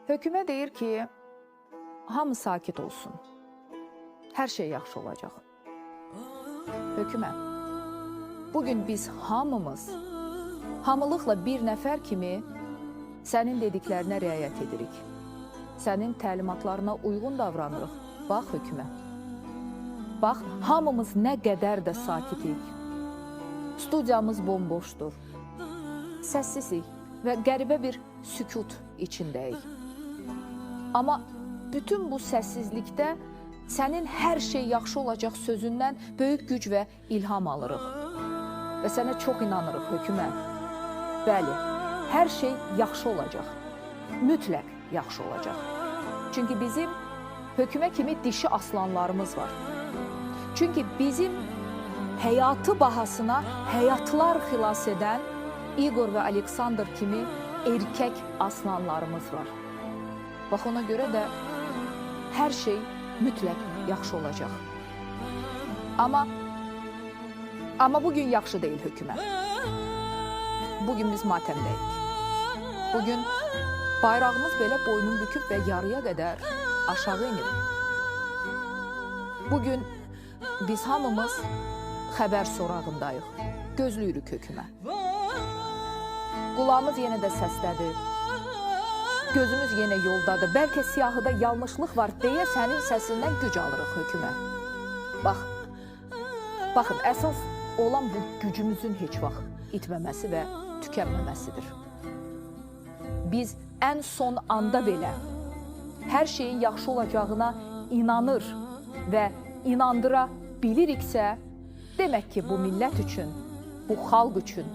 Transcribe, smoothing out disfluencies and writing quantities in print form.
Hökümə deyir ki, hamı sakit olsun. Hər şey yaxşı olacaq. Hökümə, bugün biz hamılıqla bir nəfər kimi sənin dediklərinə riayət edirik. Sənin təlimatlarına uyğun davranırıq. Bax hökümə. Bax, hamımız nə qədər də sakitik. Studiyamız bomboşdur. Səssizlik və qəribə bir sükut içindəyik. Amma bütün bu səssizlikdə sənin hər şey yaxşı olacaq sözündən böyük güc və ilham alırıq. Və sənə çox inanırıq hökümə. Bəli, hər şey yaxşı olacaq. Mütləq yaxşı olacaq. Çünki bizim hökümə kimi dişi aslanlarımız var. Çünki bizim həyatı bahasına həyatlar xilas edən İqor və Aleksandr kimi erkək aslanlarımız var. Bax, ona görə də hər şey mütləq yaxşı olacaq. Amma bugün yaxşı deyil hökümə. Bugün biz matəmdəyik. Bugün bayrağımız belə boynun büküb və yarıya qədər aşağı inir. Bugün biz hamımız xəbər sorağındayıq. Gözləyirik hökümə. Qulağımız yenə də səslədir. Gözümüz yenə yoldadır. Bəlkə siyahıda yanlışlıq var deyə sənin səsindən güc alırıq hökümə. Baxın, əsas olan bu gücümüzün heç vaxt itməməsi və tükənməməsidir. Biz ən son anda belə hər şeyin yaxşı olacağına inanır və inandıra biliriksə, demək ki, bu millət üçün, bu xalq üçün